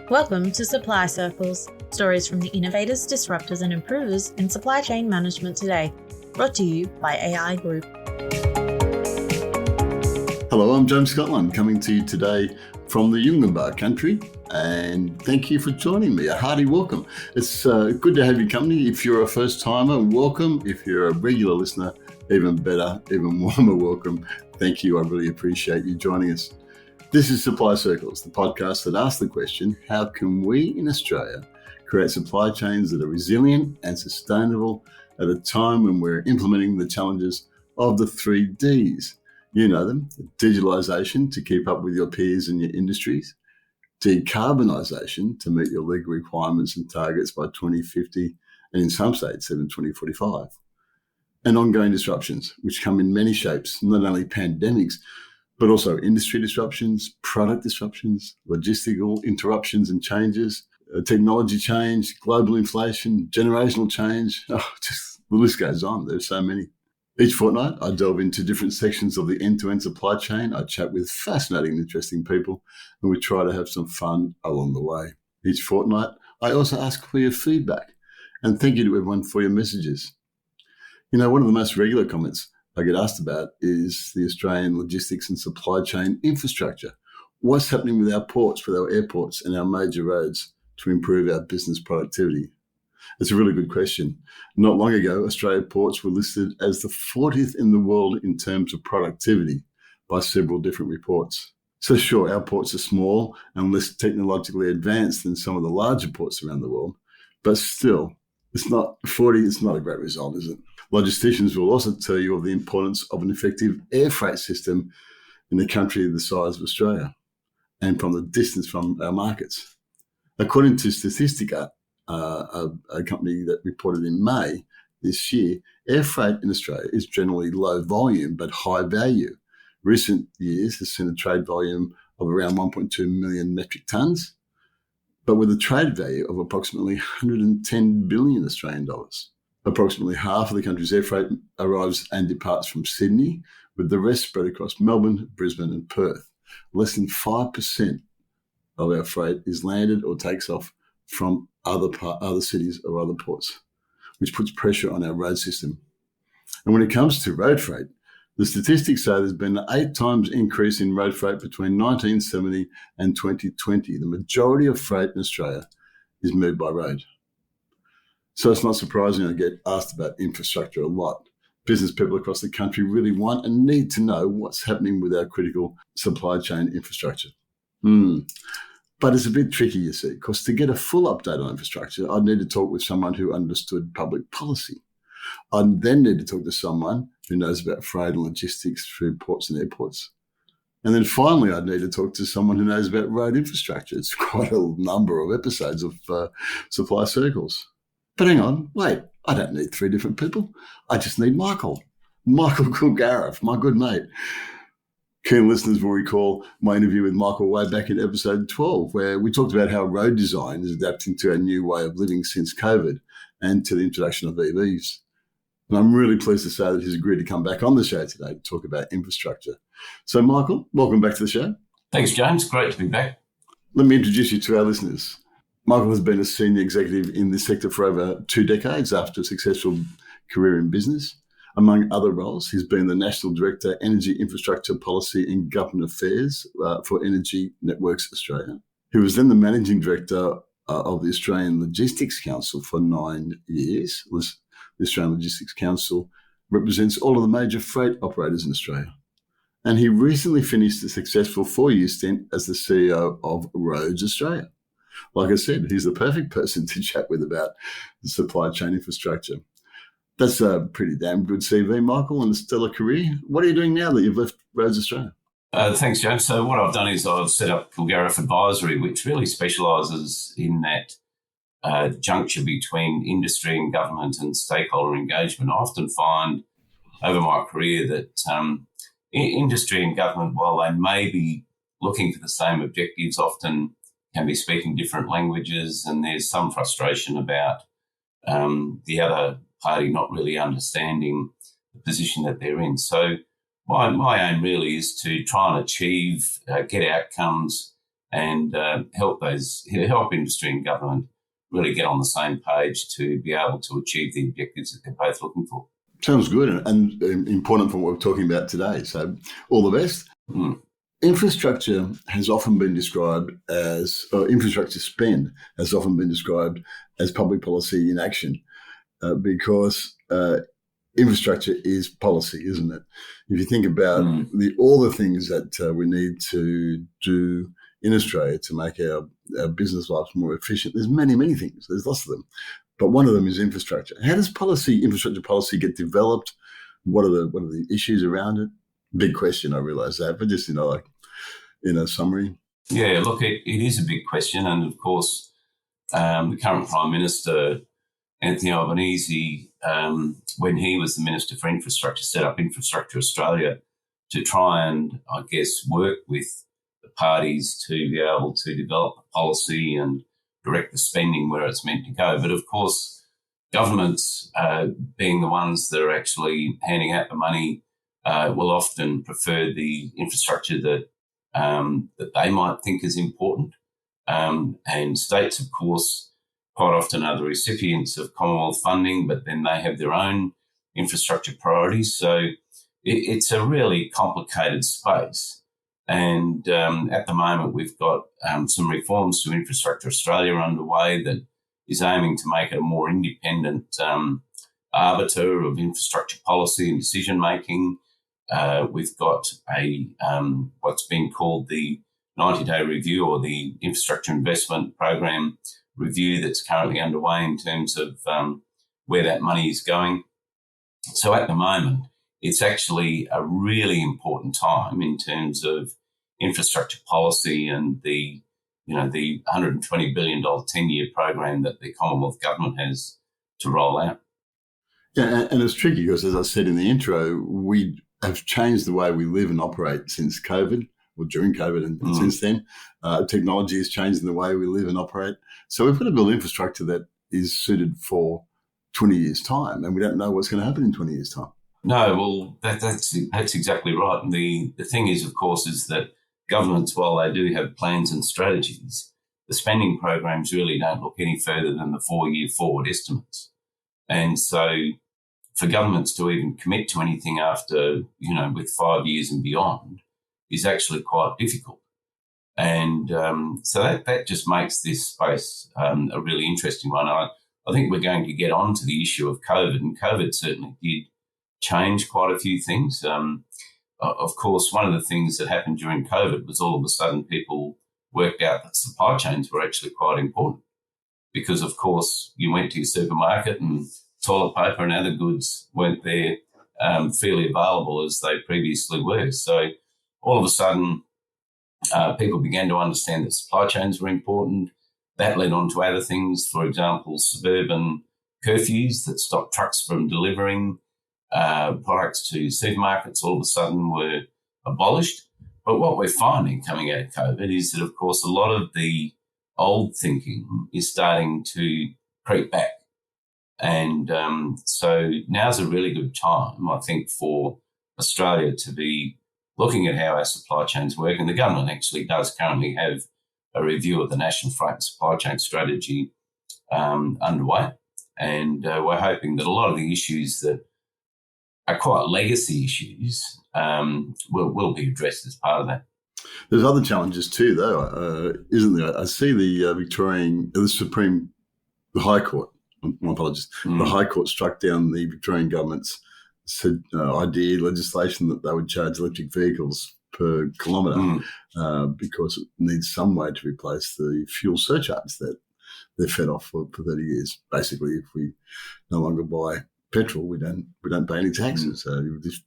Welcome to Supply Circles, stories from the innovators, disruptors and improvers in supply chain management today, brought to you by AI Group. Hello, I'm James Scotland, coming to you today from the Yunganbar country, and thank you for joining me. A hearty welcome. It's good to have you company. If you're a first timer, welcome. If you're a regular listener, even better, even warmer welcome. Thank you. I really appreciate you joining us. This is Supply Circles, the podcast that asks the question, how can we in Australia create supply chains that are resilient and sustainable at a time when we're implementing the challenges of the 3 Ds? You know them: digitalisation to keep up with your peers in your industries, decarbonisation to meet your legal requirements and targets by 2050, and in some states even 2045, and ongoing disruptions, which come in many shapes, not only pandemics, but also industry disruptions, product disruptions, logistical interruptions and changes, technology change, global inflation, generational change. Just the list goes on. There's so many. Each fortnight, I delve into different sections of the end-to-end supply chain. I chat with fascinating and interesting people, and we try to have some fun along the way. Each fortnight, I also ask for your feedback, and thank you to everyone for your messages. You know, one of the most regular comments I get asked about is the Australian logistics and supply chain infrastructure. What's happening with our ports, with our airports and our major roads to improve our business productivity? It's a really good question. Not long ago, Australia ports were listed as the 40th in the world in terms of productivity by several different reports. So sure, our ports are small and less technologically advanced than some of the larger ports around the world, but still, it's not a great result, is it? Logisticians will also tell you of the importance of an effective air freight system in a country the size of Australia and from the distance from our markets. According to Statistica, a company that reported in May this year, air freight in Australia is generally low volume but high value. Recent years has seen a trade volume of around 1.2 million metric tonnes, but with a trade value of approximately 110 billion Australian dollars. Approximately half of the country's air freight arrives and departs from Sydney, with the rest spread across Melbourne, Brisbane and Perth. Less than 5% of our freight is landed or takes off from other cities or other ports, which puts pressure on our road system. And when it comes to road freight, the statistics say there's been an 8 times increase in road freight between 1970 and 2020. The majority of freight in Australia is moved by road. So it's not surprising I get asked about infrastructure a lot. Business people across the country really want and need to know what's happening with our critical supply chain infrastructure. But it's a bit tricky, you see, because to get a full update on infrastructure, I'd need to talk with someone who understood public policy. I'd then need to talk to someone who knows about freight and logistics through ports and airports. And then finally, I'd need to talk to someone who knows about road infrastructure. It's quite a number of episodes of Supply Circles. But hang on, wait, I don't need 3 different people. I just need Michael Kilgariff, my good mate. Keen listeners will recall my interview with Michael way back in episode 12, where we talked about how road design is adapting to our new way of living since COVID and to the introduction of EVs. And I'm really pleased to say that he's agreed to come back on the show today to talk about infrastructure. So Michael, welcome back to the show. Thanks, James. Great to be back. Let me introduce you to our listeners. Michael has been a senior executive in this sector for over 2 decades after a successful career in business. Among other roles, he's been the National Director, Energy Infrastructure Policy and Government Affairs for Energy Networks Australia. He was then the Managing Director of the Australian Logistics Council for 9 years. The Australian Logistics Council represents all of the major freight operators in Australia. And he recently finished a successful 4-year stint as the CEO of Roads Australia. Like I said, he's the perfect person to chat with about the supply chain infrastructure. That's a pretty damn good CV, Michael, and a stellar career. What are you doing now that you've left Roads Australia? Thanks, James. So what I've done is I've set up Kilgariff Advisory, which really specialises in that juncture between industry and government and stakeholder engagement. I often find over my career that industry and government, while they may be looking for the same objectives, often can be speaking different languages, and there's some frustration about the other party not really understanding the position that they're in. So my aim really is to try and achieve, get outcomes and help industry and government really get on the same page to be able to achieve the objectives that they're both looking for. Sounds good and important for what we're talking about today. So all the best. Infrastructure has often been described as, or infrastructure spend has often been described as public policy in action because infrastructure is policy, isn't it? If you think about all the things that we need to do in Australia to make our business lives more efficient, there's many, many things. There's lots of them. But one of them is infrastructure. How does infrastructure policy get developed? What are the issues around it? Big question, I realise that, but just, like in a summary. Yeah, look, it is a big question. And of course, the current Prime Minister, Anthony Albanese, when he was the Minister for Infrastructure, set up Infrastructure Australia to try and, I guess, work with the parties to be able to develop a policy and direct the spending where it's meant to go. But of course, governments, being the ones that are actually handing out the money, will often prefer the infrastructure that they might think is important. And states, of course, quite often are the recipients of Commonwealth funding, but then they have their own infrastructure priorities. So it's a really complicated space. And at the moment, we've got some reforms to Infrastructure Australia underway that is aiming to make it a more independent arbiter of infrastructure policy and decision-making. We've got what's been called the 90-day review or the Infrastructure Investment Program review that's currently underway in terms of where that money is going. So at the moment, it's actually a really important time in terms of infrastructure policy and the $120 billion 10-year program that the Commonwealth Government has to roll out. Yeah, and it's tricky because, as I said in the intro, we have changed the way we live and operate since COVID, or during COVID and since then. Technology has changed in the way we live and operate. So we've got to build infrastructure that is suited for 20 years' time, and we don't know what's going to happen in 20 years' time. No, well, that's exactly right. And the thing is, of course, is that governments, while they do have plans and strategies, the spending programs really don't look any further than the 4-year forward estimates. And so for governments to even commit to anything after, with 5 years and beyond is actually quite difficult. And so that just makes this space a really interesting one. I think we're going to get on to the issue of COVID, and COVID certainly did change quite a few things. Of course, one of the things that happened during COVID was all of a sudden people worked out that supply chains were actually quite important because, of course, you went to your supermarket and toilet paper and other goods weren't there fairly available as they previously were. So all of a sudden, people began to understand that supply chains were important. That led on to other things, for example, suburban curfews that stopped trucks from delivering products to supermarkets all of a sudden were abolished. But what we're finding coming out of COVID is that, of course, a lot of the old thinking is starting to creep back. And so now's a really good time, I think, for Australia to be looking at how our supply chains work. And the government actually does currently have a review of the National Freight and Supply Chain Strategy underway. And we're hoping that a lot of the issues that are quite legacy issues will be addressed as part of that. There's other challenges too, though, isn't there? I see the the High Court, my apologies, the High Court struck down the Victorian government's idea legislation that they would charge electric vehicles per kilometre because it needs some way to replace the fuel surcharge that they're fed off for 30 years. Basically, if we no longer buy petrol, we don't pay any taxes. So we just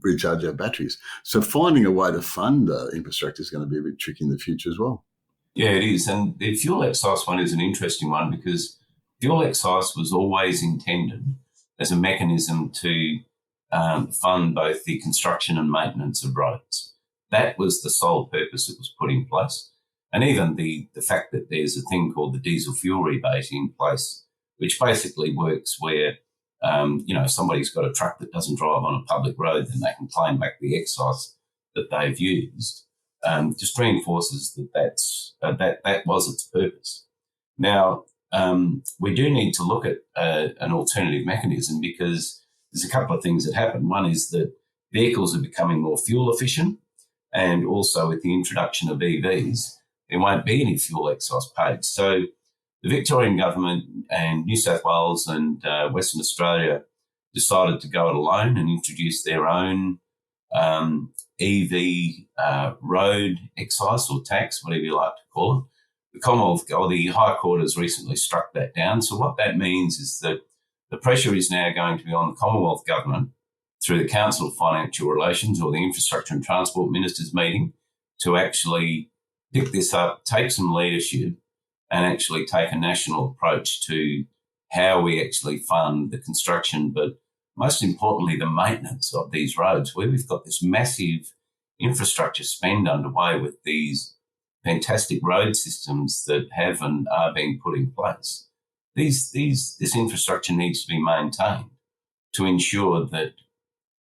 recharge our batteries. So finding a way to fund infrastructure is going to be a bit tricky in the future as well. Yeah, it is. And the fuel excise one is an interesting one because fuel excise was always intended as a mechanism to fund both the construction and maintenance of roads. That was the sole purpose it was put in place. And even the fact that there's a thing called the diesel fuel rebate in place, which basically works where somebody's got a truck that doesn't drive on a public road, then they can claim back the excise that they've used. just reinforces that was its purpose. Now, we do need to look at an alternative mechanism, because there's a couple of things that happen. One is that vehicles are becoming more fuel efficient, and also with the introduction of EVs, there won't be any fuel excise paid. So the Victorian government and New South Wales and Western Australia decided to go it alone and introduce their own EV road excise or tax, whatever you like to call it. The Commonwealth, or the High Court, has recently struck that down. So what that means is that the pressure is now going to be on the Commonwealth government through the Council of Financial Relations, or the Infrastructure and Transport Ministers meeting, to actually pick this up, take some leadership, and actually take a national approach to how we actually fund the construction, but most importantly, the maintenance of these roads, where we've got this massive infrastructure spend underway with these fantastic road systems that have and are being put in place. This infrastructure needs to be maintained to ensure that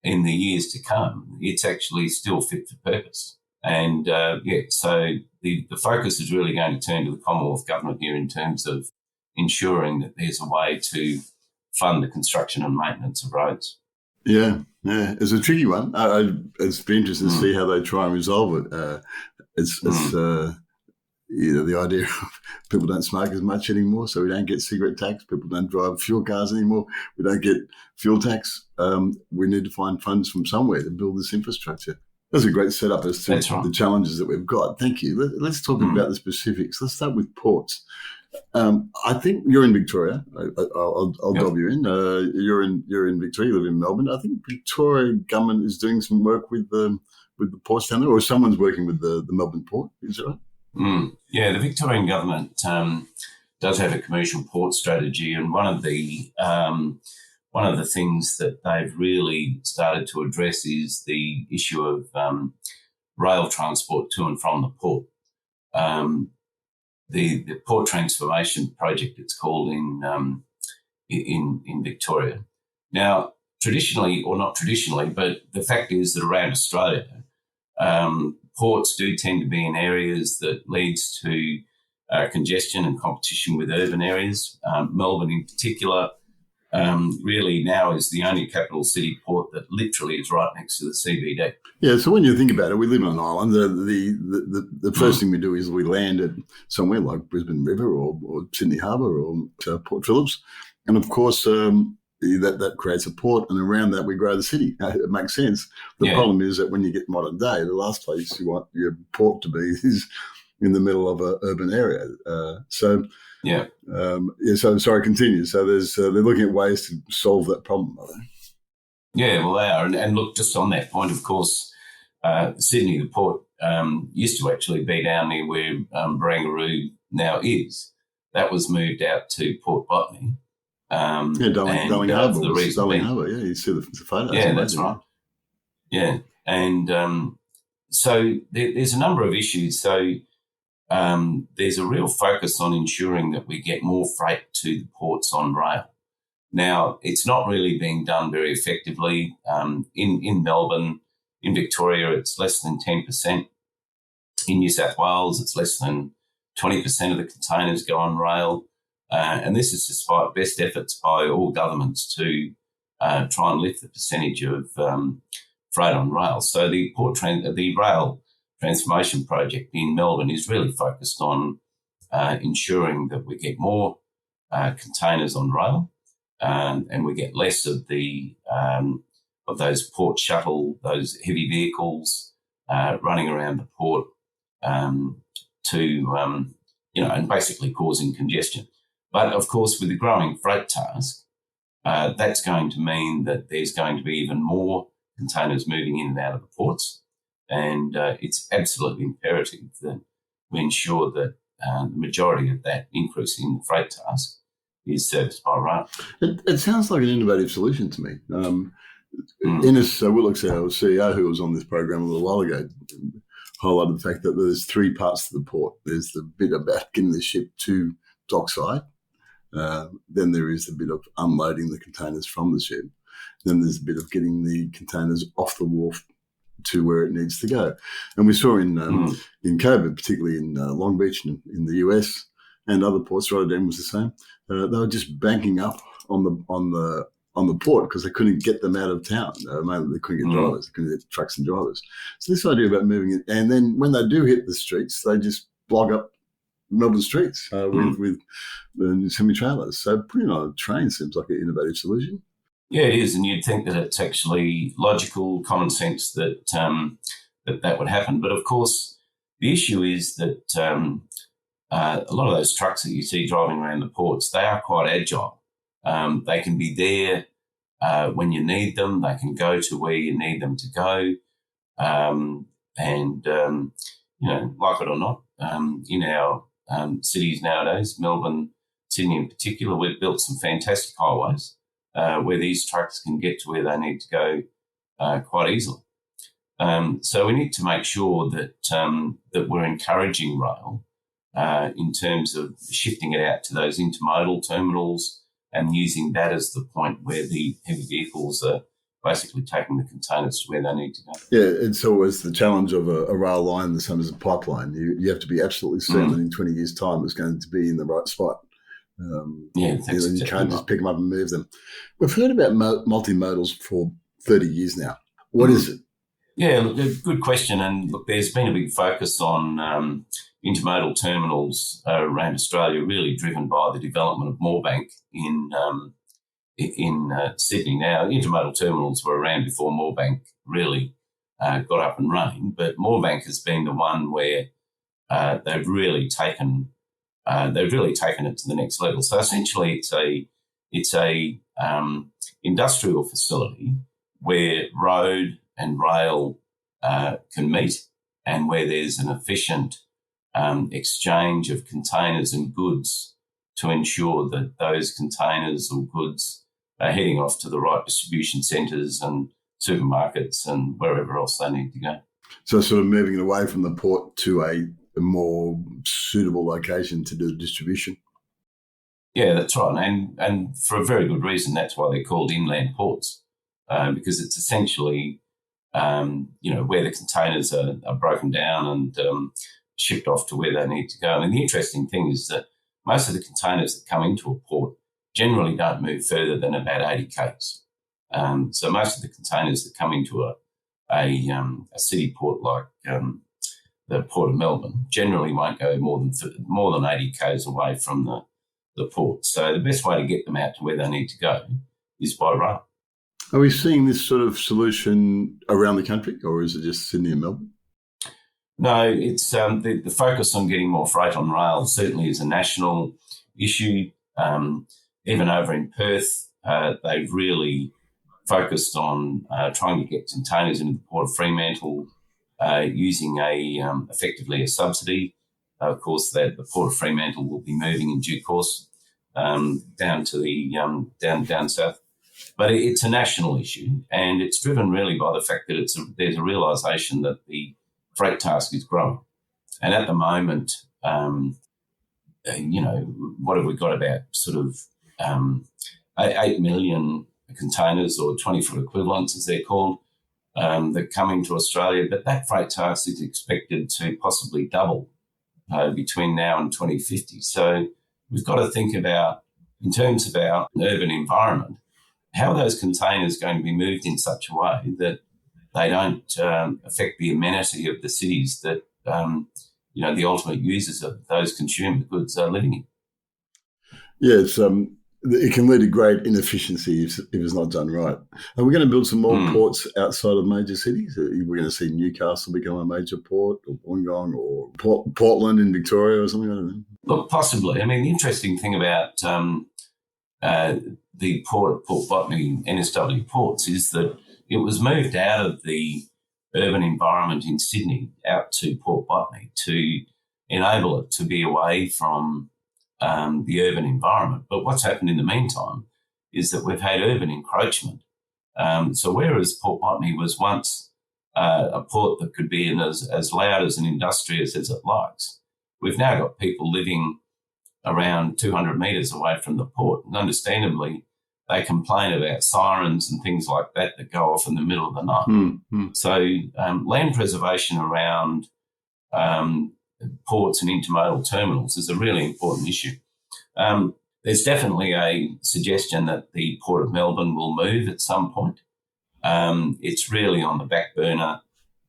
in the years to come, it's actually still fit for purpose. And so the focus is really going to turn to the Commonwealth government here in terms of ensuring that there's a way to fund the construction and maintenance of roads. Yeah, it's a tricky one. It's been interesting to see how they try and resolve it. It's the idea of people don't smoke as much anymore, so we don't get cigarette tax. People don't drive fuel cars anymore. We don't get fuel tax. We need to find funds from somewhere to build this infrastructure. That's a great setup as to the challenges that we've got. Thank you. Let's talk about the specifics. Let's start with ports. I think you're in Victoria. I'll dob you in. You're in Victoria. You live in Melbourne. I think Victoria government is doing some work with the ports down there, or someone's working with the Melbourne port. Is that right? Yeah, the Victorian government does have a commercial port strategy, and one of the things that they've really started to address is the issue of rail transport to and from the port. The port transformation project, it's called, in Victoria. Now, traditionally, or not traditionally, but the fact is that around Australia, ports do tend to be in areas that leads to congestion and competition with urban areas. Melbourne in particular really now is the only capital city port that literally is right next to the CBD. Yeah, so when you think about it, we live on an island. The first thing we do is we land at somewhere like Brisbane River or Sydney Harbour or Port Phillips. And of course, that creates a port, and around that we grow the city. It makes sense. The problem is that when you get modern day, the last place you want your port to be is in the middle of an urban area. So sorry, continue. So they're looking at ways to solve that problem, are they? Yeah, well, they are. And look, just on that point, of course, Sydney, the port, used to actually be down near where Barangaroo now is. That was moved out to Port Botany. Darling Harbour. Yeah, you see the photos. Yeah, that's right. Yeah, and so there's a number of issues. So there's a real focus on ensuring that we get more freight to the ports on rail. Now, it's not really being done very effectively. In Melbourne, in Victoria, it's less than 10%. In New South Wales, it's less than 20% of the containers go on rail. And this is despite best efforts by all governments to try and lift the percentage of freight on rail. So the rail transformation project in Melbourne is really focused on ensuring that we get more containers on rail, and we get less of those port shuttle, those heavy vehicles running around the port and basically causing congestion. But of course, with the growing freight task, that's going to mean that there's going to be even more containers moving in and out of the ports. And it's absolutely imperative that we ensure that the majority of that increase in the freight task is serviced by rail. It sounds like an innovative solution to me. Ines Willox, our CEO, who was on this program a little while ago, highlighted the fact that there's three parts to the port. There's the bit about getting the ship to dockside. Then there is the bit of unloading the containers from the ship. Then there's a bit of getting the containers off the wharf to where it needs to go. And we saw in COVID, particularly in Long Beach and in the US and other ports, Rotterdam was the same. They were just banking up on the port because they couldn't get them out of town. They couldn't get drivers, they couldn't get trucks and drivers. So this idea about moving it, and then when they do hit the streets, they just block up Melbourne streets with semi-trailers. So putting on a train seems like an innovative solution. Yeah, it is, and you'd think that it's actually logical, common sense that that would happen. But of course, the issue is that a lot of those trucks that you see driving around the ports, they are quite agile. They can be there when you need them. They can go to where you need them to go. Like it or not, in our cities nowadays, Melbourne, Sydney in particular, we've built some fantastic highways where these trucks can get to where they need to go quite easily. So we need to make sure that that we're encouraging rail in terms of shifting it out to those intermodal terminals and using that as the point where the heavy vehicles are basically taking the containers to where they need to go. Yeah, it's always the challenge of a rail line the same as a pipeline. You have to be absolutely certain that in 20 years' time it's going to be in the right spot. You can't just pick them up and move them. We've heard about multimodals for 30 years now. What is it? Yeah, look, good question. And look, there's been a big focus on intermodal terminals around Australia, really driven by the development of Moorebank in Sydney. Now, intermodal terminals were around before Moorebank really got up and running, but Moorebank has been the one where they've really taken it to the next level. So essentially, it's a industrial facility where road and rail can meet, and where there's an efficient exchange of containers and goods to ensure that those containers or goods are heading off to the right distribution centres and supermarkets and wherever else they need to go. So sort of moving it away from the port to a more suitable location to do the distribution. Yeah, that's right. And for a very good reason. That's why they're called inland ports, because it's essentially, where the containers are broken down and shipped off to where they need to go. And the interesting thing is that most of the containers that come into a port generally don't move further than about 80 k's. So most of the containers that come into a city port like the Port of Melbourne generally won't go more than 80 k's away from the port. So the best way to get them out to where they need to go is by rail. Are we seeing this sort of solution around the country, or is it just Sydney and Melbourne? No, it's the focus on getting more freight on rail certainly is a national issue. Even over in Perth, they've really focused on trying to get containers into the Port of Fremantle using effectively a subsidy. Of course, that the Port of Fremantle will be moving in due course down to the down south. But it's a national issue, and it's driven really by the fact that there's a realisation that the freight task is growing. And at the moment, what have we got, about sort of 8 million containers, or 20-foot equivalents as they're called, that come into Australia. But that freight task is expected to possibly double between now and 2050. So we've got to think about, in terms of our urban environment, how are those containers going to be moved in such a way that they don't affect the amenity of the cities that, the ultimate users of those consumer goods are living in. Yeah, it can lead to great inefficiency if it's not done right. Are we going to build some more ports outside of major cities? We're going to see Newcastle become a major port, or Wollongong, or Portland in Victoria or something? I don't know. Look, possibly. I mean, the interesting thing about the port at Port Botany, NSW Ports, is that it was moved out of the urban environment in Sydney out to Port Botany to enable it to be away from the urban environment. But what's happened in the meantime is that we've had urban encroachment. So whereas Port Botany was once a port that could be as loud as an industrious as it likes, we've now got people living around 200 metres away from the port. And understandably, they complain about sirens and things like that go off in the middle of the night. So land preservation around ports and intermodal terminals is a really important issue. There's definitely a suggestion that the Port of Melbourne will move at some point. It's really on the back burner,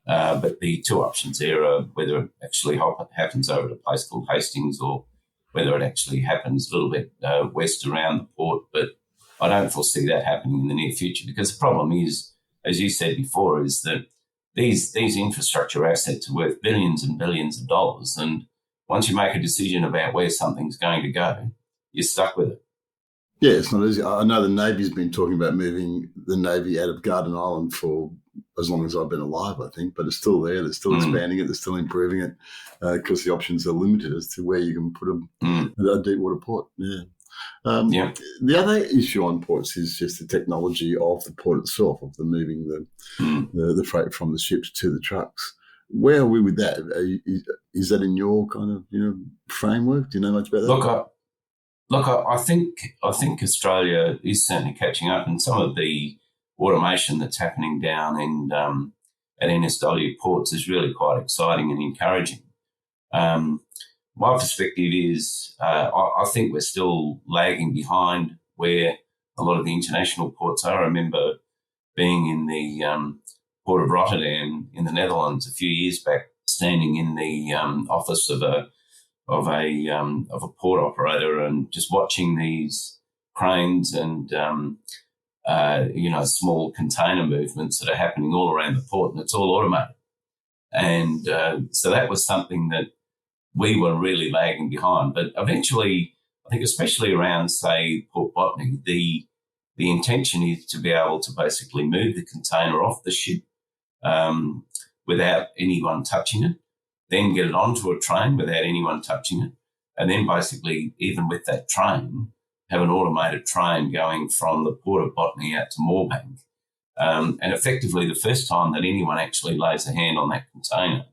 but the two options there are whether it actually happens over at a place called Hastings or whether it actually happens a little bit west around the port. But I don't foresee that happening in the near future, because the problem is, as you said before, is that these infrastructure assets are worth billions and billions of dollars. And once you make a decision about where something's going to go, you're stuck with it. Yeah, it's not easy. I know the Navy's been talking about moving the Navy out of Garden Island for as long as I've been alive, I think, but it's still there. They're still expanding it. They're still improving it because the options are limited as to where you can put them at a deep water port. Yeah. The other issue on ports is just the technology of the port itself, of the moving the freight from the ships to the trucks. Where are we with that? Is that in your kind of framework? Do you know much about that? Look, I think Australia is certainly catching up, and some of the automation that's happening down in at NSW ports is really quite exciting and encouraging. My perspective is I think we're still lagging behind where a lot of the international ports are. I remember being in the Port of Rotterdam in the Netherlands a few years back, standing in the office of a port operator and just watching these cranes and small container movements that are happening all around the port, and it's all automated. And so that was something that we were really lagging behind. But eventually, I think especially around, say, Port Botany, the intention is to be able to basically move the container off the ship without anyone touching it, then get it onto a train without anyone touching it, and then basically, even with that train, have an automated train going from the Port of Botany out to Moorebank. And effectively, the first time that anyone actually lays a hand on that container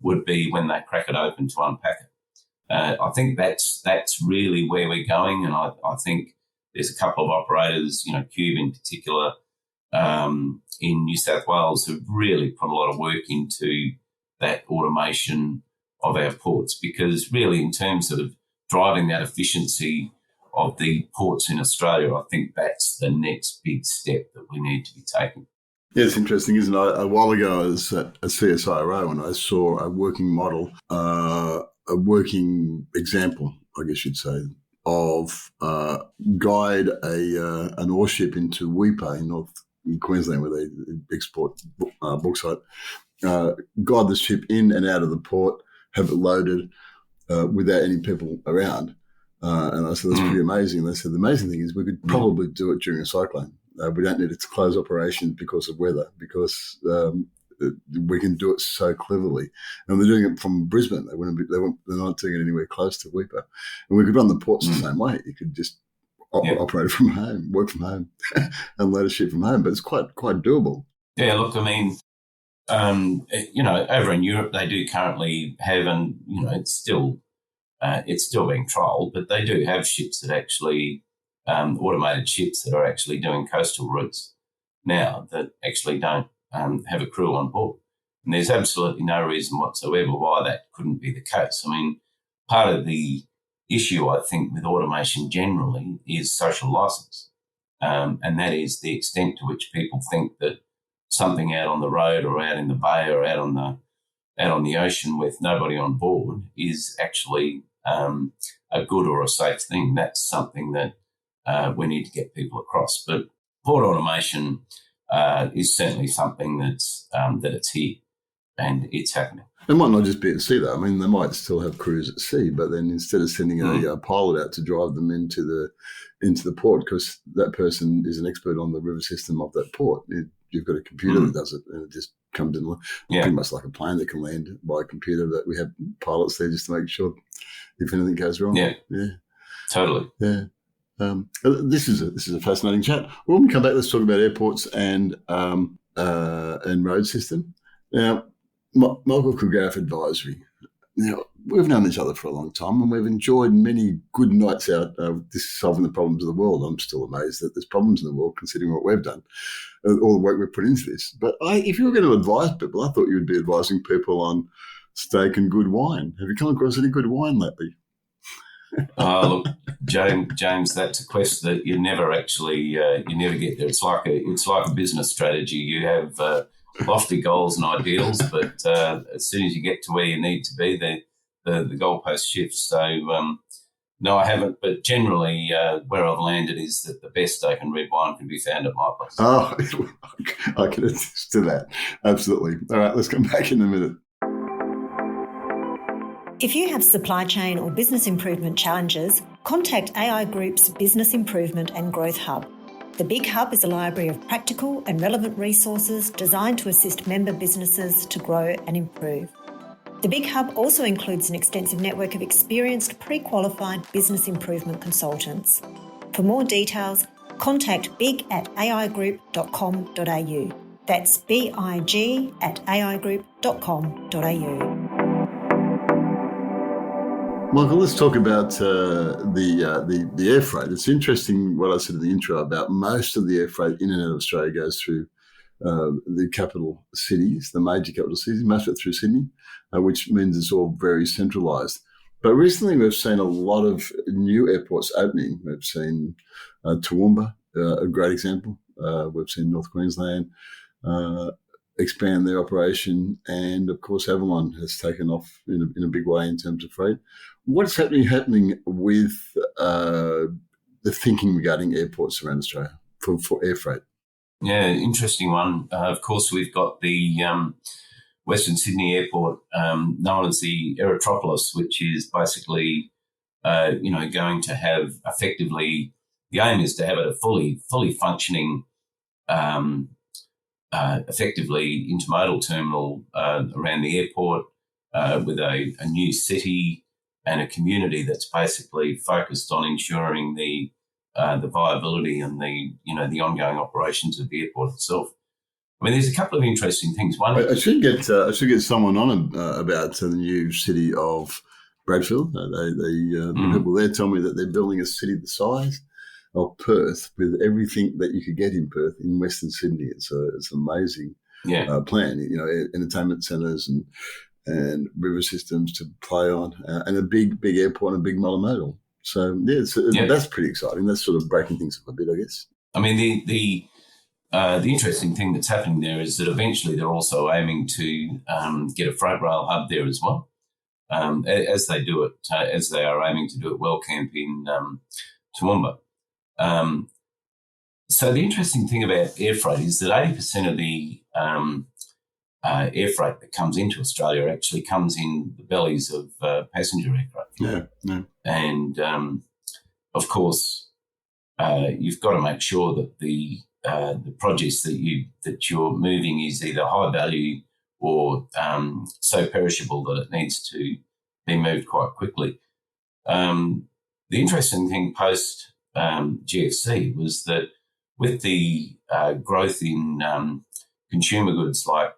would be when they crack it open to unpack it. I think that's really where we're going, and I think there's a couple of operators, Cube in particular, in New South Wales, who've really put a lot of work into that automation of our ports, because really in terms of driving that efficiency of the ports in Australia, I think that's the next big step that we need to be taking. Yeah, it's interesting, isn't it? A while ago, I was at a CSIRO and I saw a working model, a working example, I guess you'd say, of guide an ore ship into Weipa in Queensland, where they export bauxite. Guide the ship in and out of the port, have it loaded without any people around. And I said, that's pretty amazing. And they said, the amazing thing is we could probably do it during a cyclone. We don't need to close operations because of weather, because we can do it so cleverly. And they're doing it from Brisbane. They're not doing it anywhere close to Weipa. And we could run the ports the same way. You could just operate from home, work from home, and load a ship from home. But it's quite doable. Yeah, look, I mean, over in Europe they do currently have, and it's still being trialled, but they do have ships that actually automated ships that are actually doing coastal routes now that actually don't have a crew on board. And there's absolutely no reason whatsoever why that couldn't be the case. I mean, part of the issue, I think, with automation generally is social license, and that is the extent to which people think that something out on the road or out in the bay or out on the ocean with nobody on board is actually a good or a safe thing. That's something that we need to get people across. But port automation is certainly something that it's here and it's happening. It might not just be at sea, though. I mean, they might still have crews at sea, but then instead of sending a pilot out to drive them into the port, because that person is an expert on the river system of that port, you've got a computer that does it, and it just comes in pretty much like a plane that can land by a computer. That we have pilots there just to make sure if anything goes wrong. Yeah, totally. Yeah. This is a fascinating chat. When we come back, let's talk about airports and road system. Now, Michael Kilgariff Advisory, we've known each other for a long time, and we've enjoyed many good nights out solving the problems of the world. I'm still amazed that there's problems in the world, considering what we've done, all the work we've put into this. But if you were going to advise people, I thought you would be advising people on steak and good wine. Have you come across any good wine lately? Look, James, that's a quest that you never actually you never get there. It's like a business strategy. You have lofty goals and ideals, but as soon as you get to where you need to be, the goalpost shifts. So no, I haven't. But generally, where I've landed is that the best steak and red wine can be found at my place. Oh, I can attest to that. Absolutely. All right, let's come back in a minute. If you have supply chain or business improvement challenges, contact AI Group's Business Improvement and Growth Hub. The Big Hub is a library of practical and relevant resources designed to assist member businesses to grow and improve. The Big Hub also includes an extensive network of experienced pre-qualified business improvement consultants. For more details, contact big@aigroup.com.au. That's big@aigroup.com.au. Michael, let's talk about the air freight. It's interesting what I said in the intro about most of the air freight in and out of Australia goes through the capital cities, the major capital cities, most of it through Sydney, which means it's all very centralised. But recently we've seen a lot of new airports opening. We've seen Toowoomba, a great example. We've seen North Queensland expand their operation, and of course Avalon has taken off in a big way in terms of freight. What's happening with the thinking regarding airports around Australia for air freight? Yeah, interesting one. Of course, we've got the Western Sydney Airport, known as the Aerotropolis, which is basically, going to have effectively, the aim is to have a fully functioning, effectively intermodal terminal around the airport with a new city and a community that's basically focused on ensuring the viability and the ongoing operations of the airport itself. I mean, there's a couple of interesting things. One, I should get someone on about the new city of Bradfield. The people there tell me that they're building a city the size of Perth with everything that you could get in Perth in Western Sydney. It's an amazing plan. Entertainment centres and river systems to play on, and a big airport and a big multimodal. So that's pretty exciting. That's sort of breaking things up a bit, I guess. I mean, the interesting thing that's happening there is that eventually they're also aiming to get a freight rail hub there as well, as they do it, as they are aiming to do at Wellcamp in Toowoomba. So the interesting thing about air freight is that 80% of the air freight that comes into Australia actually comes in the bellies of passenger aircraft. Yeah. And of course, you've got to make sure that the produce that you're moving is either high value or so perishable that it needs to be moved quite quickly. The interesting thing post GFC was that with the growth in consumer goods like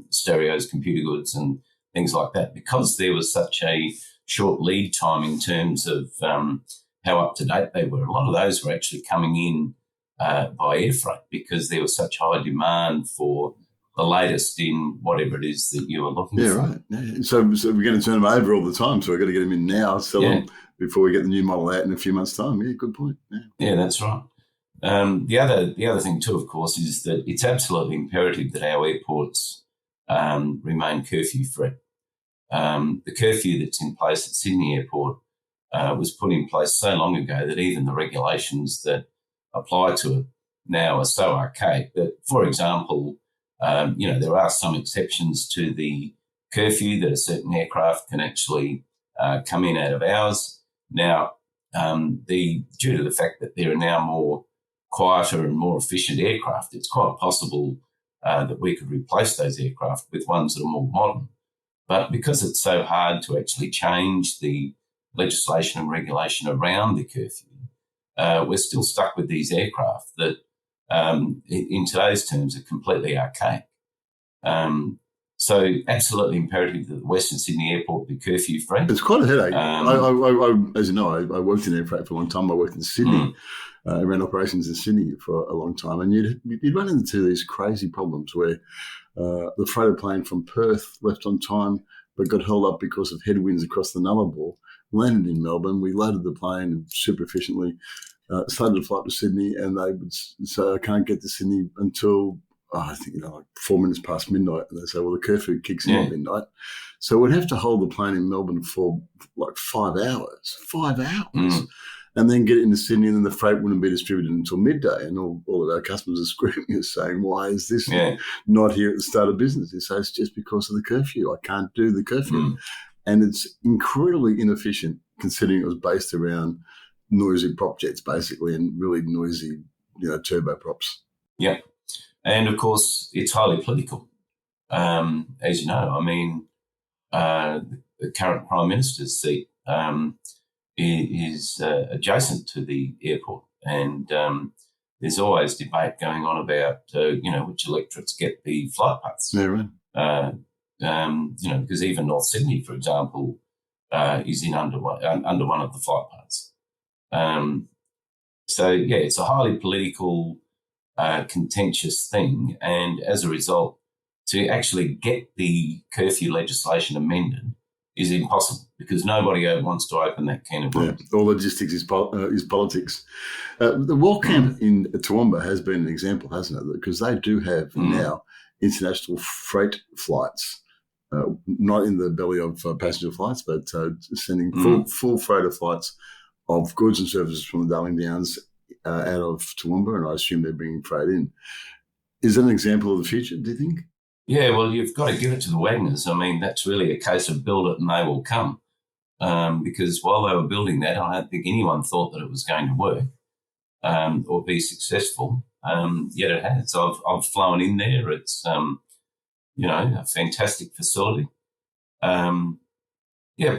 stereos, computer goods, and things like that, because there was such a short lead time in terms of how up to date they were. A lot of those were actually coming in by air freight because there was such high demand for the latest in whatever it is that you were looking for. Right. Yeah. So we're going to turn them over all the time. So we've got to get them in now, sell them before we get the new model out in a few months' time. Yeah, good point. Yeah, that's right. The other thing too, of course, is that it's absolutely imperative that our airports remain curfew free. The curfew that's in place at Sydney Airport was put in place so long ago that even the regulations that apply to it now are so archaic that, for example, there are some exceptions to the curfew that a certain aircraft can actually come in out of hours. Now, due to the fact that there are now more quieter and more efficient aircraft, it's quite possible that we could replace those aircraft with ones that are more modern. But because it's so hard to actually change the legislation and regulation around the curfew, we're still stuck with these aircraft that, in today's terms, are completely archaic. So absolutely imperative that the Western Sydney Airport be curfew free. It's quite a headache. As you know, I worked in air freight for a long time. I worked in Sydney. I ran operations in Sydney for a long time, and you'd run into these crazy problems where the freighter plane from Perth left on time but got held up because of headwinds across the Nullarbor, landed in Melbourne. We loaded the plane super efficiently, started the flight to Sydney, and they would say, I can't get to Sydney until, I think, like 4 minutes past midnight. And they say, well, the curfew kicks in at midnight. So we'd have to hold the plane in Melbourne for like 5 hours. 5 hours. And then get it into Sydney, and then the freight wouldn't be distributed until midday. And all of our customers are screaming and saying, why is this not here at the start of business? They say, it's just because of the curfew. I can't do the curfew. And it's incredibly inefficient, considering it was based around noisy prop jets, basically, and really noisy, turboprops. Yeah. And, of course, it's highly political. As you know, I mean, the current Prime Minister's seat is adjacent to the airport, and there's always debate going on about which electorates get the flight paths. Yeah, right. Because even North Sydney, for example, is in under one of the flight paths. It's a highly political, contentious thing, and as a result, to actually get the curfew legislation amended is impossible because nobody wants to open that can of worms. All logistics is politics. The War Camp in Toowoomba has been an example, hasn't it? Because they do have now international freight flights, not in the belly of passenger flights, but sending full freighter flights of goods and services from the Darling Downs out of Toowoomba, and I assume they're bringing freight in. Is that an example of the future, do you think? Yeah, well, you've got to give it to the Wagners. I mean, that's really a case of build it and they will come. Because while they were building that, I don't think anyone thought that it was going to work or be successful. Yet it has. I've flown in there. It's, a fantastic facility.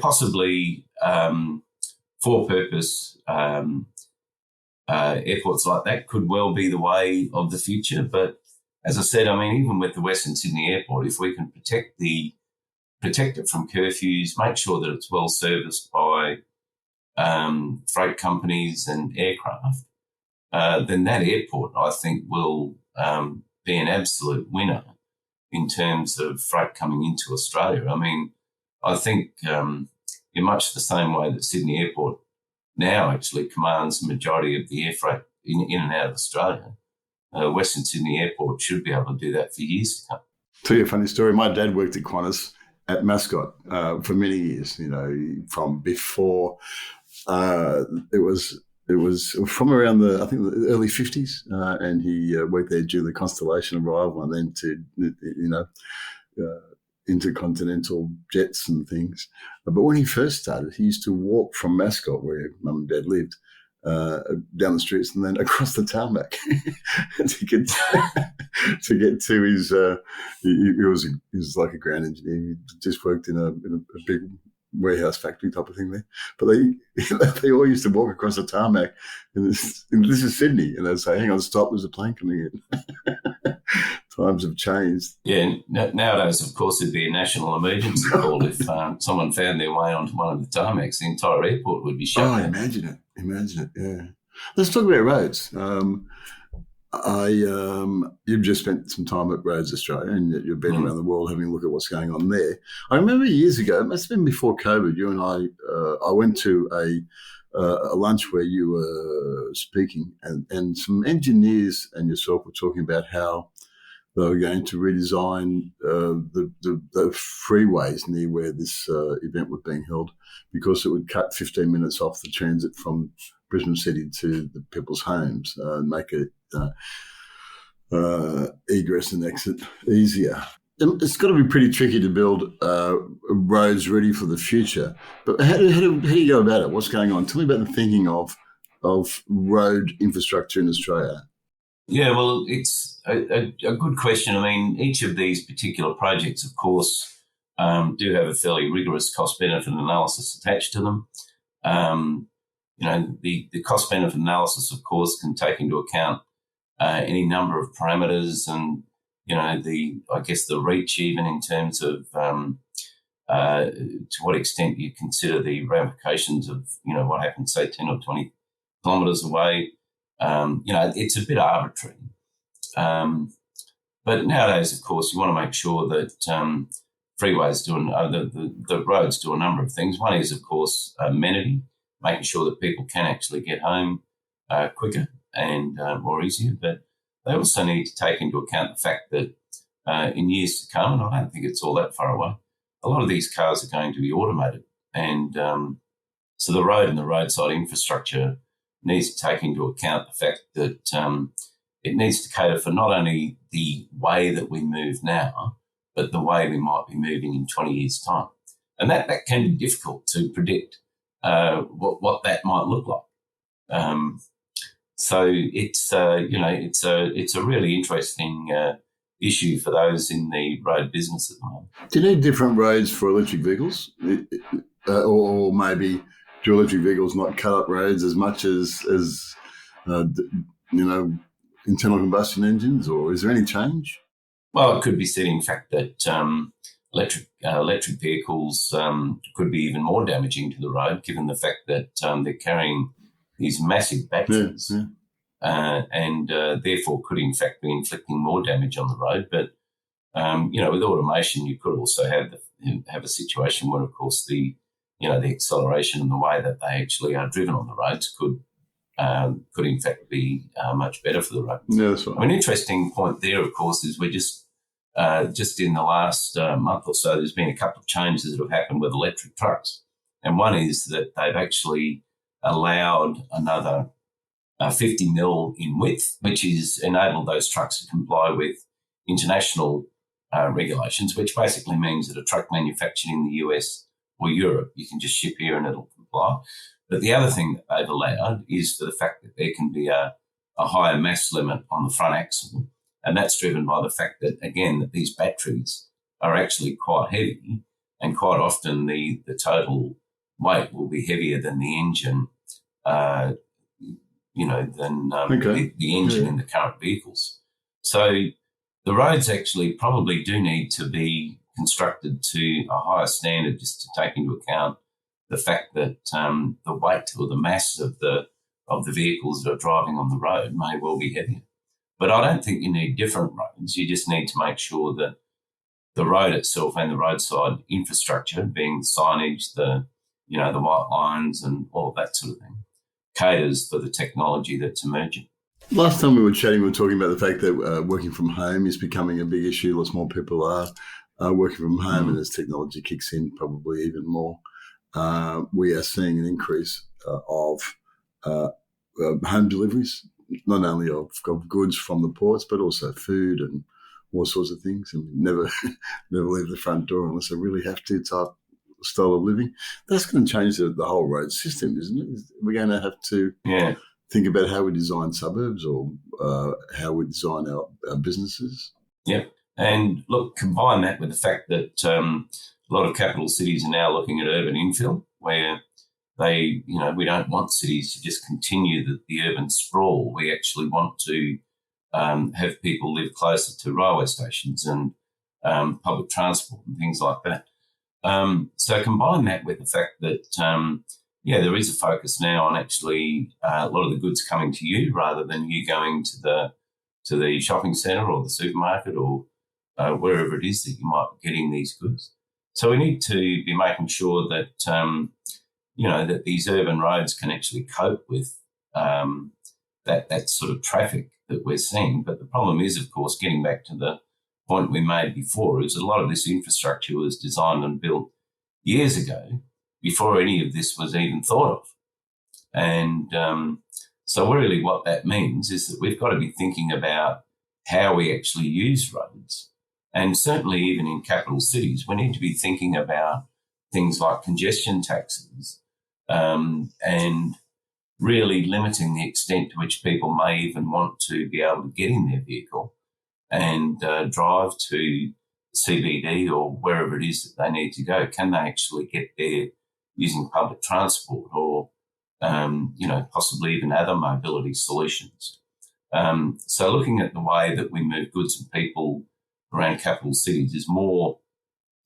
Possibly for purpose airports like that could well be the way of the future, but as I said, I mean, even with the Western Sydney Airport, if we can protect it from curfews, make sure that it's well serviced by freight companies and aircraft, then that airport, I think, will be an absolute winner in terms of freight coming into Australia. I mean, I think in much the same way that Sydney Airport now actually commands the majority of the air freight in and out of Australia, Western Sydney Airport should be able to do that for years to come. Tell you a funny story. My dad worked at Qantas at Mascot for many years, from before it was from around the early 50s, and he worked there during the Constellation arrival and then to, intercontinental jets and things. But when he first started, he used to walk from Mascot, where Mum and Dad lived, down the streets and then across the tarmac to get to his. He was like a ground engineer. He just worked in a big warehouse factory type of thing there. But they all used to walk across the tarmac, and this is Sydney, and they'd say, "Hang on, stop! There's a plane coming in." Times have changed. Yeah, nowadays, of course, it'd be a national emergency call if someone found their way onto one of the tarmacs. The entire airport would be shut down. Imagine it. Yeah. Let's talk about roads. You've just spent some time at Roads Australia, and you've been around the world having a look at what's going on there. I remember years ago, it must have been before COVID, you and I went to a lunch where you were speaking, and some engineers and yourself were talking about how they were going to redesign the freeways near where this event was being held, because it would cut 15 minutes off the transit from Brisbane City to the people's homes and make it egress and exit easier. It's got to be pretty tricky to build roads ready for the future. But how do you go about it? What's going on? Tell me about the thinking of road infrastructure in Australia. Yeah, well, it's a good question. I mean, each of these particular projects, of course, do have a fairly rigorous cost-benefit analysis attached to them. The cost-benefit analysis, of course, can take into account any number of parameters, and the reach, even in terms of to what extent you consider the ramifications of, what happens, say, 10 or 20 kilometres away. It's a bit arbitrary. But nowadays, of course, you want to make sure that freeways the roads do a number of things. One is, of course, amenity, making sure that people can actually get home quicker and more easier. But they also need to take into account the fact that in years to come, and I don't think it's all that far away, a lot of these cars are going to be automated. And so the road and the roadside infrastructure needs to take into account the fact that it needs to cater for not only the way that we move now, but the way we might be moving in 20 years' time. And that can be difficult to predict what that might look like. So it's a really interesting issue for those in the road business at the moment. Do you need different roads for electric vehicles? Or maybe do electric vehicles not cut up roads as much as internal combustion engines, or is there any change? Well, it could be said, in fact, that electric vehicles could be even more damaging to the road, given the fact that they're carrying these massive batteries, and therefore could, in fact, be inflicting more damage on the road. But with automation, you could also have a situation where, of course, the acceleration and the way that they actually are driven on the roads could in fact be much better for the road. Yeah, that's right. An interesting point there, of course, is we're just in the last month or so, there's been a couple of changes that have happened with electric trucks. And one is that they've actually allowed another 50 mil in width, which is enabled those trucks to comply with international regulations, which basically means that a truck manufactured in the US or Europe, you can just ship here and it'll comply. But the other thing that they've allowed is for the fact that there can be a higher mass limit on the front axle. And that's driven by the fact that, again, that these batteries are actually quite heavy, and quite often the total weight will be heavier than the engine, the engine in the current vehicles. So the roads actually probably do need to be constructed to a higher standard, just to take into account the fact that the weight or the mass of the vehicles that are driving on the road may well be heavier. But I don't think you need different roads. You just need to make sure that the road itself and the roadside infrastructure, being the signage, the white lines and all of that sort of thing, caters for the technology that's emerging. Last time we were chatting, we were talking about the fact that working from home is becoming a big issue. Lots more people are working from home, and as technology kicks in, probably even more. We are seeing an increase of home deliveries, not only of goods from the ports, but also food and all sorts of things. And never leave the front door unless I really have to type style of living. That's going to change the whole road system, isn't it? We're going to have to think about how we design suburbs or how we design our businesses. Yep. And look, combine that with the fact that a lot of capital cities are now looking at urban infill, where we don't want cities to just continue the urban sprawl. We actually want to have people live closer to railway stations and public transport and things like that. So combine that with the fact that, there is a focus now on actually a lot of the goods coming to you rather than you going to the shopping centre or the supermarket or wherever it is that you might be getting these goods. So we need to be making sure that, that these urban roads can actually cope with that sort of traffic that we're seeing. But the problem is, of course, getting back to the point we made before, is a lot of this infrastructure was designed and built years ago before any of this was even thought of. And so really what that means is that we've got to be thinking about how we actually use roads. And certainly even in capital cities, we need to be thinking about things like congestion taxes and really limiting the extent to which people may even want to be able to get in their vehicle and drive to CBD or wherever it is that they need to go. Can they actually get there using public transport or, possibly even other mobility solutions? So looking at the way that we move goods and people around capital cities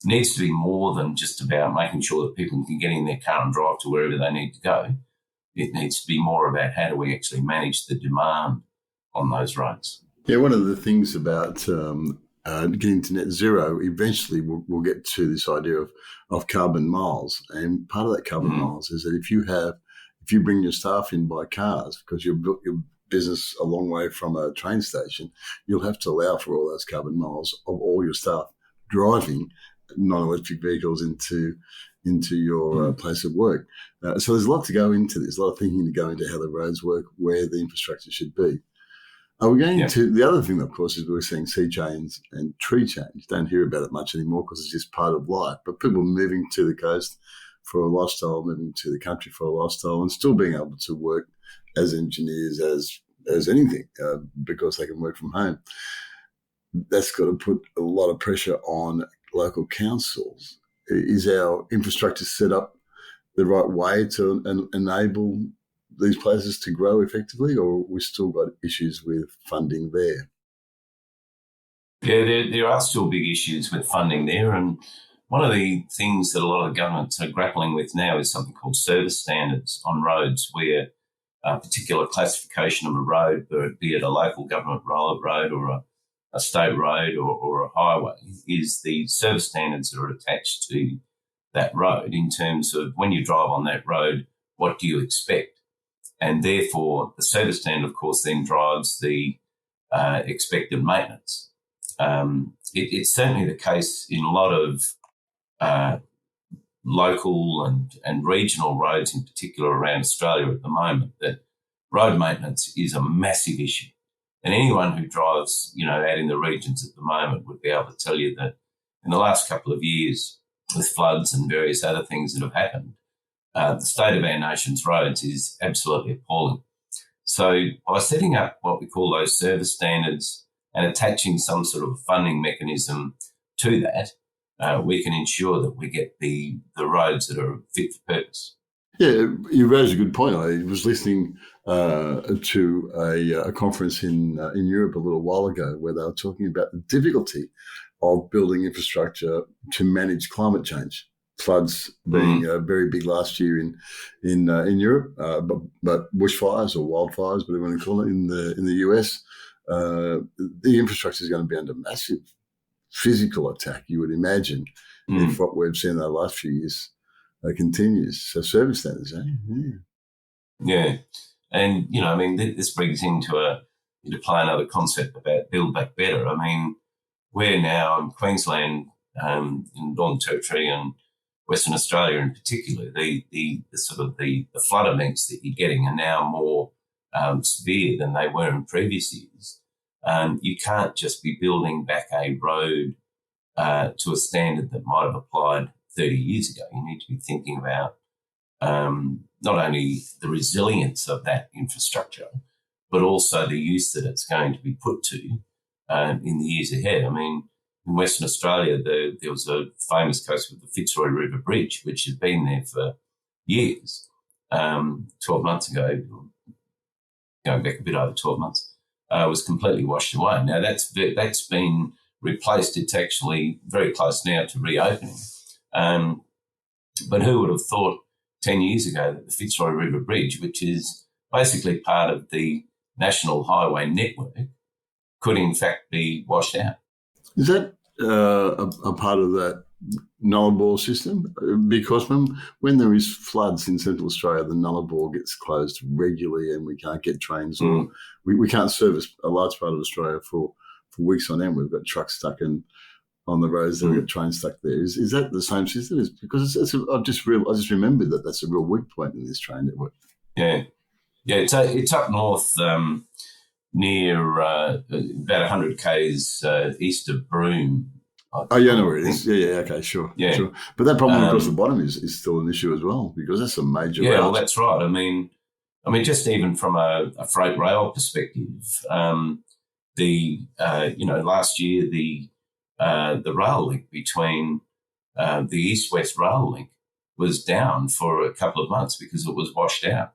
needs to be more than just about making sure that people can get in their car and drive to wherever they need to go. It needs to be more about how do we actually manage the demand on those roads. Yeah, one of the things about getting to net zero, eventually we'll get to this idea of carbon miles. And part of that carbon miles is that if you bring your staff in by cars, because you've built your business a long way from a train station, you'll have to allow for all those carbon miles of all your staff driving non-electric vehicles into your place of work. So there's a lot to go into this, a lot of thinking to go into how the roads work, where the infrastructure should be. We're going to the other thing, of course, is we're seeing sea change and tree change. Don't hear about it much anymore because it's just part of life. But people moving to the coast for a lifestyle, moving to the country for a lifestyle, and still being able to work as engineers, as anything, because they can work from home. That's got to put a lot of pressure on local councils. Is our infrastructure set up the right way to enable these places to grow effectively, or we still got issues with funding there? Yeah, there are still big issues with funding there. And one of the things that a lot of governments are grappling with now is something called service standards on roads, where a particular classification of a road, be it a local government road or a state road or a highway, is the service standards that are attached to that road in terms of when you drive on that road, what do you expect? And therefore, the service standard, of course, then drives the expected maintenance. It's certainly the case in a lot of local and regional roads, in particular around Australia at the moment, that road maintenance is a massive issue. And anyone who drives, out in the regions at the moment would be able to tell you that in the last couple of years, with floods and various other things that have happened, the state of our nation's roads is absolutely appalling. So by setting up what we call those service standards and attaching some sort of funding mechanism to that, we can ensure that we get the roads that are fit for purpose. Yeah, you raised a good point. I was listening to a conference in Europe a little while ago where they were talking about the difficulty of building infrastructure to manage climate change. Floods being very big last year in Europe, but bushfires or wildfires, whatever you want to call it, in the US, the infrastructure is going to be under massive physical attack, you would imagine, if what we've seen in the last few years continues. So service standards, Yeah. And, this brings into play another concept about Build Back Better. I mean, we're now in Queensland, in Northern Territory and Western Australia in particular, the flood events that you're getting are now more severe than they were in previous years. You can't just be building back a road to a standard that might have applied 30 years ago. You need to be thinking about not only the resilience of that infrastructure, but also the use that it's going to be put to in the years ahead. I mean, in Western Australia, there was a famous case with the Fitzroy River Bridge, which had been there for years. 12 months ago, going back a bit over 12 months, was completely washed away. Now, that's been replaced. It's actually very close now to reopening. But who would have thought 10 years ago that the Fitzroy River Bridge, which is basically part of the National Highway Network, could in fact be washed out? Is that a part of that Nullarbor system? Because when there is floods in Central Australia, the Nullarbor gets closed regularly and we can't get trains or we can't service a large part of Australia for weeks on end. We've got trucks stuck on the roads and we've got trains stuck there. Is that the same system? Because I just remembered that that's a real weak point in this train network. Yeah. It's up north near about 100 k's east of Broome. Oh, yeah, I know where it is. Yeah, okay, sure. Yeah. Sure. But that problem across the bottom is still an issue as well, because that's a major route. Well, that's right. I mean, just even from a freight rail perspective, last year the rail link between the east-west rail link was down for a couple of months because it was washed out.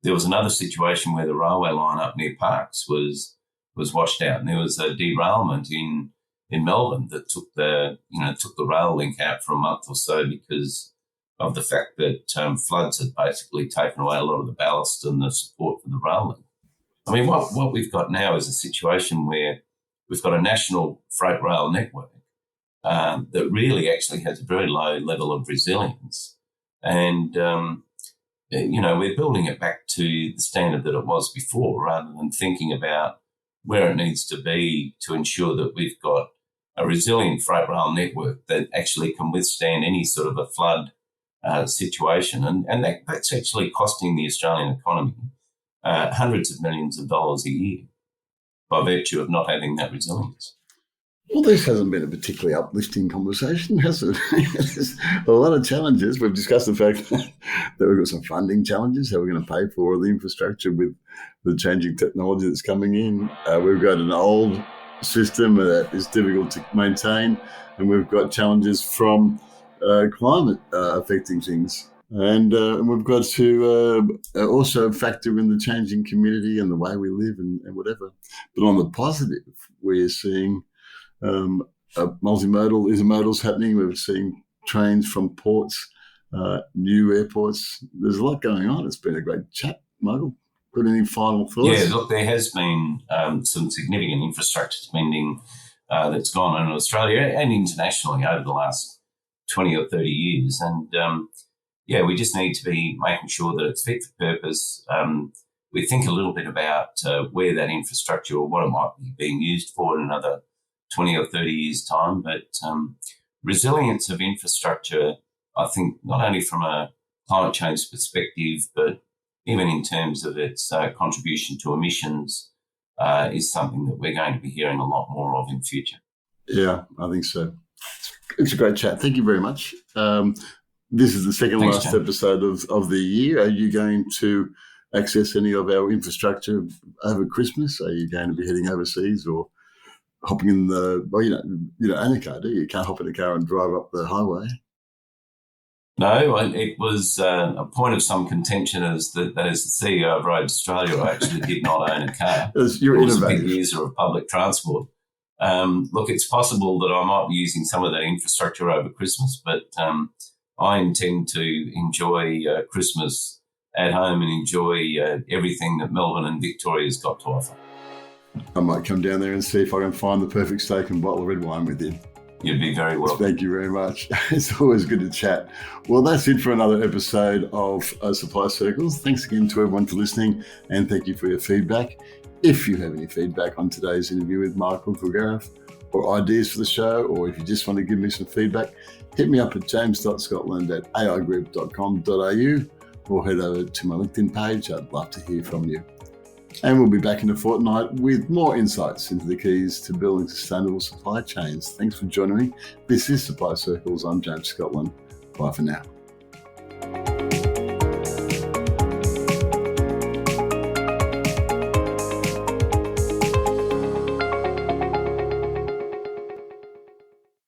There was another situation where the railway line up near Parkes was washed out, and there was a derailment in in Melbourne that took the rail link out for a month or so because of the fact that floods had basically taken away a lot of the ballast and the support for the rail link. I mean, what we've got now is a situation where we've got a national freight rail network that really actually has a very low level of resilience. And, we're building it back to the standard that it was before rather than thinking about where it needs to be to ensure that we've got a resilient freight rail network that actually can withstand any sort of a flood situation. And that's actually costing the Australian economy hundreds of millions of dollars a year by virtue of not having that resilience. Well, this hasn't been a particularly uplifting conversation, has it? There's a lot of challenges. We've discussed the fact that we've got some funding challenges, how we're going to pay for the infrastructure with the changing technology that's coming in. We've got an old system that is difficult to maintain, and we've got challenges from climate affecting things. And we've got to also factor in the changing community and the way we live and whatever. But on the positive, we're seeing intermodals happening. We're seeing trains from ports, new airports. There's a lot going on. It's been a great chat, Michael. Got any final thoughts? Yeah, look, there has been some significant infrastructure spending that's gone on in Australia and internationally over the last 20 or 30 years. And, we just need to be making sure that it's fit for purpose. We think a little bit about where that infrastructure or what it might be being used for in another 20 or 30 years' time. But resilience of infrastructure, I think, not only from a climate change perspective, but even in terms of its contribution to emissions, is something that we're going to be hearing a lot more of in future. Yeah, I think so. It's a great chat. Thank you very much. This is the second last episode of the year. Are you going to access any of our infrastructure over Christmas? Are you going to be heading overseas or hopping in you don't own a car, do you? You can't hop in a car and drive up the highway. No, it was a point of some contention as the CEO of Road Australia, I actually did not own a car. You're I was a big user of public transport. Look, it's possible that I might be using some of that infrastructure over Christmas, but I intend to enjoy Christmas at home and enjoy everything that Melbourne and Victoria's got to offer. I might come down there and see if I can find the perfect steak and bottle of red wine with you. You'd be very welcome. Thank you very much. It's always good to chat. Well, that's it for another episode of Supply Circles. Thanks again to everyone for listening, and thank you for your feedback. If you have any feedback on today's interview with Michael Kilgariff, or ideas for the show, or if you just want to give me some feedback, hit me up at james.scotland@aigroup.com.au or head over to my LinkedIn page. I'd love to hear from you. And we'll be back in a fortnight with more insights into the keys to building sustainable supply chains. Thanks for joining me. This is Supply Circles. I'm James Scotland. Bye for now.